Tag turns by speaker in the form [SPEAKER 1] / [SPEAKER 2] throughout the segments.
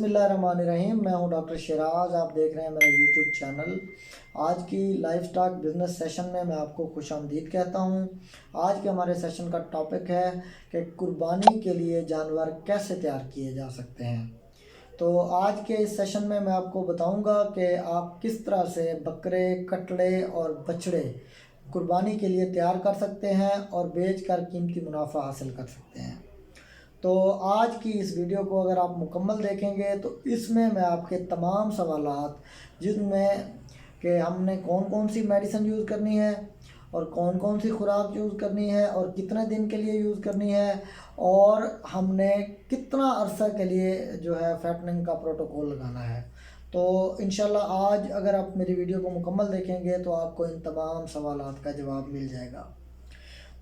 [SPEAKER 1] बिस्मिल्लाहिर्रहमानिर्रहीम। मैं हूं डॉक्टर शिराज, आप देख रहे हैं मेरा यूट्यूब चैनल। आज की लाइफ स्टॉक बिजनेस सेशन में मैं आपको खुशामदीद कहता हूं। आज के हमारे सेशन का टॉपिक है कि कुर्बानी के लिए जानवर कैसे तैयार किए जा सकते हैं। तो आज के इस सेशन में मैं आपको बताऊंगा कि आप किस तरह से बकरे, कटड़े और बछड़े कुर्बानी के लिए तैयार कर सकते हैं और बेचकर कीमती मुनाफा हासिल कर सकते हैं। तो आज की इस वीडियो को अगर आप मुकम्मल देखेंगे तो इसमें मैं आपके तमाम सवालात, जिनमें कि हमने कौन कौन सी मेडिसिन यूज़ करनी है और कौन कौन सी खुराक यूज़ करनी है और कितने दिन के लिए यूज़ करनी है और हमने कितना अरसा के लिए जो है फैटनिंग का प्रोटोकॉल लगाना है। तो इंशाल्लाह आज अगर आप मेरी वीडियो को मुकम्मल देखेंगे तो आपको इन तमाम सवालात का जवाब मिल जाएगा।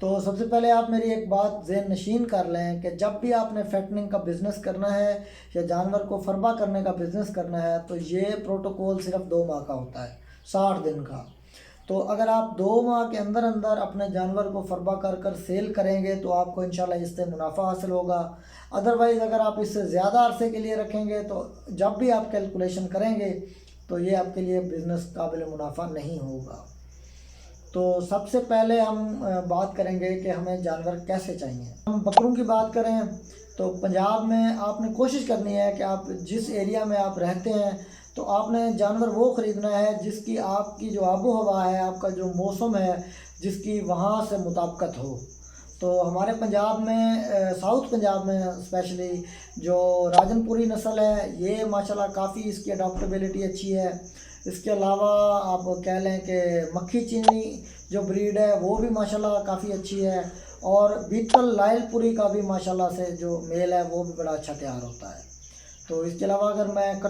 [SPEAKER 1] तो सबसे पहले आप मेरी एक बात ज़हन नशीन कर लें कि जब भी आपने फैटनिंग का बिज़नेस करना है या जानवर को फरबा करने का बिज़नेस करना है तो ये प्रोटोकॉल सिर्फ 2 माह का होता है, 60 दिन का। तो अगर आप 2 माह के अंदर अंदर अपने जानवर को फरबा कर कर सेल करेंगे तो आपको इंशाल्लाह इससे मुनाफा हासिल होगा। अदरवाइज़ अगर आप इससे ज़्यादा अरसे के लिए रखेंगे तो जब भी आप कैलकुलेशन करेंगे तो ये आपके लिए बिज़नेस काबिल मुनाफा नहीं होगा। तो सबसे पहले हम बात करेंगे कि हमें जानवर कैसे चाहिए। हम बकरों की बात करें तो पंजाब में आपने कोशिश करनी है कि आप जिस एरिया में आप रहते हैं तो आपने जानवर वो ख़रीदना है जिसकी आपकी जो आबो हवा है, आपका जो मौसम है, जिसकी वहाँ से मुताबिकत हो। तो हमारे पंजाब में साउथ पंजाब में स्पेशली जो राजनपुरी नस्ल है ये माशाल्लाह काफ़ी इसकी अडॉप्टेबिलिटी अच्छी है। इसके अलावा आप कह लें कि मक्खी चीनी जो ब्रीड है वो भी माशाल्लाह काफ़ी अच्छी है और बीतल लायलपुरी का भी माशाल्लाह से जो मेल है वो भी बड़ा अच्छा तैयार होता है। तो इसके अलावा अगर मैं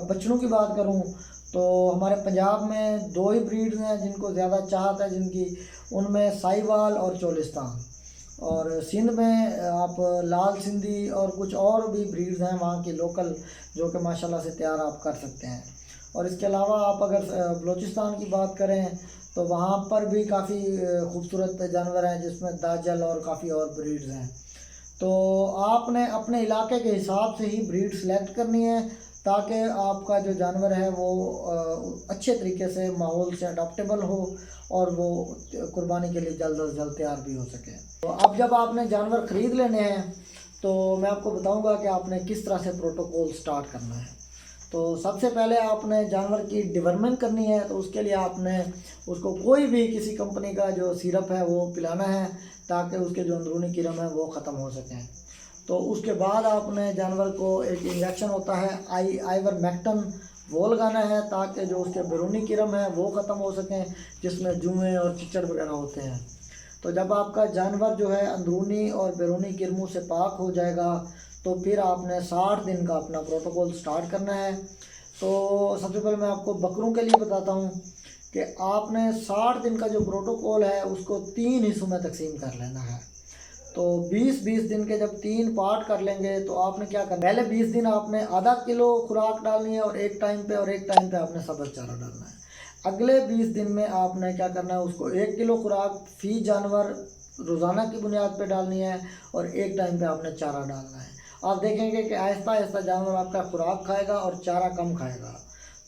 [SPEAKER 1] बछड़ों की बात करूं तो हमारे पंजाब में 2 ही ब्रीड्स हैं जिनको ज़्यादा चाहत है जिनकी, उनमें साहिवाल और चोलिस्तान। और सिंध में आप लाल सिंधी और कुछ और भी ब्रीड्स हैं वहाँ की लोकल, जो कि माशाल्लाह से तैयार आप कर सकते हैं। और इसके अलावा आप अगर बलूचिस्तान की बात करें तो वहाँ पर भी काफ़ी खूबसूरत जानवर हैं जिसमें दाजल और काफ़ी और ब्रीड्स हैं। तो आपने अपने इलाके के हिसाब से ही ब्रीड सेलेक्ट करनी है ताकि आपका जो जानवर है वो अच्छे तरीके से माहौल से अडॉप्टेबल हो और वो कुर्बानी के लिए जल्द अज जल्द तैयार भी हो सके। तो अब जब आपने जानवर ख़रीद लेने हैं तो मैं आपको बताऊंगा कि आपने किस तरह से प्रोटोकॉल स्टार्ट करना है। तो सबसे पहले आपने जानवर की डिवर्मेंट करनी है, तो उसके लिए आपने उसको कोई भी किसी कंपनी का जो सिरप है वो पिलाना है ताकि उसके जो अंदरूनी कीड़े हैं वो ख़त्म हो सकें। तो उसके बाद आपने जानवर को एक इंजेक्शन होता है आइवरमेक्टिन वो लगाना है ताकि जो उसके बैरूनी कीड़े हैं वो ख़त्म हो सकें, जिसमें जुएँ और चिचड़ वगैरह होते हैं। तो जब आपका जानवर जो है अंदरूनी और बैरूनी कीड़ों से पाक हो जाएगा तो फिर आपने 60 दिन का अपना प्रोटोकॉल स्टार्ट करना है। तो सबसे पहले मैं आपको बकरों के लिए बताता हूँ कि आपने 60 दिन का जो प्रोटोकॉल है उसको 3 हिस्सों में तकसीम कर लेना है। तो 20-20 दिन के जब 3 पार्ट कर लेंगे तो आपने क्या करना, पहले 20 दिन आपने आधा किलो खुराक डालनी है और एक टाइम पे आपने सब्ज़ चारा डालना है। अगले 20 दिन में आपने क्या करना है, उसको 1 किलो खुराक फी जानवर रोज़ाना की बुनियाद पे डालनी है और एक टाइम पे आपने चारा डालना है। आप देखेंगे कि आहिस्ता आहिस्ता जानवर आपका खुराक खाएगा और चारा कम खाएगा।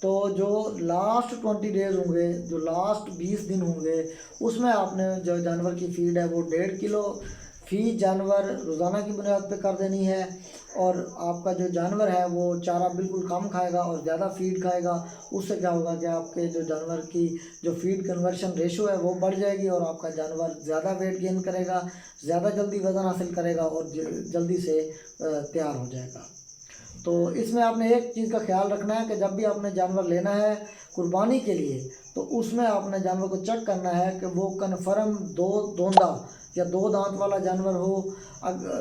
[SPEAKER 1] तो जो लास्ट 20 डेज़ होंगे, जो लास्ट 20 दिन होंगे, उसमें आपने जो जानवर की फीड है वो 1.5 किलो फी जानवर रोज़ाना की बुनियाद पे कर देनी है और आपका जो जानवर है वो चारा बिल्कुल कम खाएगा और ज़्यादा फीड खाएगा। उससे क्या होगा कि आपके जो जानवर की जो फीड कन्वर्शन रेशो है वो बढ़ जाएगी और आपका जानवर ज़्यादा वेट गेन करेगा, ज़्यादा जल्दी वज़न हासिल करेगा और जल्दी से तैयार हो जाएगा। तो इसमें आपने एक चीज़ का ख्याल रखना है कि जब भी आपने जानवर लेना है कुर्बानी के लिए तो उसमें आपने जानवर को चेक करना है कि वो कन्फर्म 2 दोंदा या 2 दांत वाला जानवर हो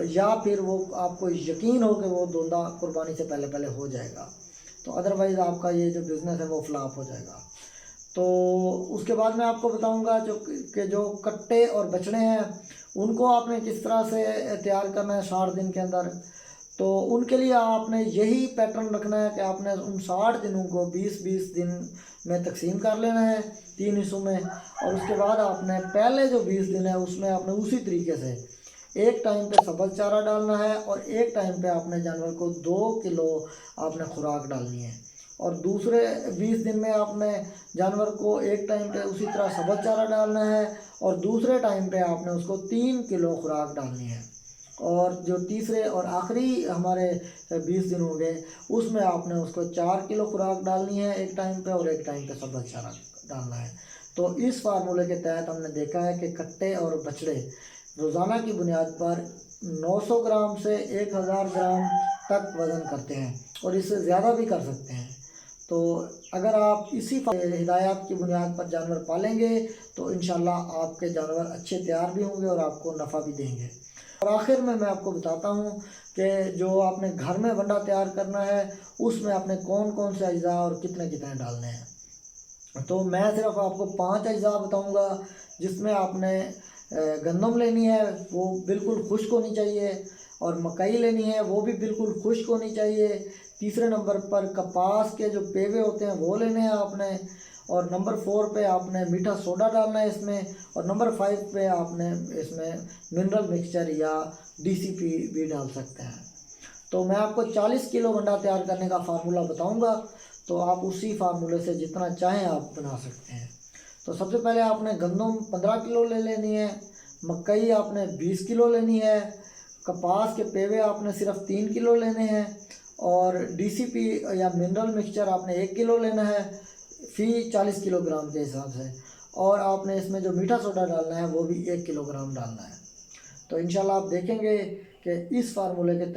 [SPEAKER 1] या फिर वो आपको यकीन हो कि वो दोंदा कुर्बानी से पहले पहले हो जाएगा। तो अदरवाइज़ आपका ये जो बिज़नेस है वो फ्लॉप हो जाएगा। तो उसके बाद मैं आपको बताऊंगा जो कट्टे और बछड़े हैं उनको आपने किस तरह से तैयार करना है 60 दिन के अंदर। तो उनके लिए आपने यही पैटर्न रखना है कि आपने उन 60 दिनों को 20-20 दिन में तकसीम कर लेना है 3 हिस्सों में और उसके बाद आपने पहले जो 20 दिन है उसमें आपने उसी तरीके से एक टाइम पे सब्ज़ चारा डालना है और एक टाइम पे आपने जानवर को 2 किलो आपने खुराक डालनी है। और दूसरे 20 दिन में आपने जानवर को एक टाइम पे उसी तरह सब्ज़ चारा डालना है और दूसरे टाइम पे आपने उसको 3 किलो खुराक डालनी है। और जो तीसरे और आखिरी हमारे 20 दिन होंगे उसमें आपने उसको 4 किलो खुराक डालनी है एक टाइम पे और एक टाइम पे सब्ज़ चारा डालना है। तो इस फार्मूले के तहत हमने देखा है कि कट्टे और बछड़े रोज़ाना की बुनियाद पर 900 ग्राम से 1000 ग्राम तक वज़न करते हैं और इससे ज़्यादा भी कर सकते हैं। तो अगर आप इसी हिदायत की बुनियाद पर जानवर पालेंगे तो इंशाल्लाह आपके जानवर अच्छे तैयार भी होंगे और आपको नफ़ा भी देंगे। और आखिर में मैं आपको बताता हूँ कि जो आपने घर में वंडा तैयार करना है उसमें आपने कौन कौन से अज्जा और कितने कितने डालने हैं। तो मैं सिर्फ आपको 5 अज्जा बताऊँगा जिसमें आपने गंदम लेनी है, वो बिल्कुल खुश्क होनी चाहिए, और मकई लेनी है, वो भी बिल्कुल खुश्क होनी चाहिए। तीसरे नंबर पर कपास के जो पेवे होते हैं वो लेने हैं आपने, और नंबर 4 पे आपने मीठा सोडा डालना है इसमें, और नंबर 5 पे आपने इसमें मिनरल मिक्सचर या डीसीपी भी डाल सकते हैं। तो मैं आपको 40 किलो वंडा तैयार करने का फार्मूला बताऊंगा, तो आप उसी फार्मूले से जितना चाहें आप बना सकते हैं। तो सबसे पहले आपने गंदम 15 किलो ले लेनी है, मकई आपने 20 किलो लेनी है, कपास के पेवे आपने सिर्फ 3 किलो लेने हैं, और डीसीपी या मिनरल मिक्सचर आपने 1 किलो लेना है फी 40 किलोग्राम के हिसाब से, और आपने इसमें जो मीठा सोडा डालना है वो भी 1 किलोग्राम डालना है। तो इंशाल्लाह आप देखेंगे कि इस फार्मूले के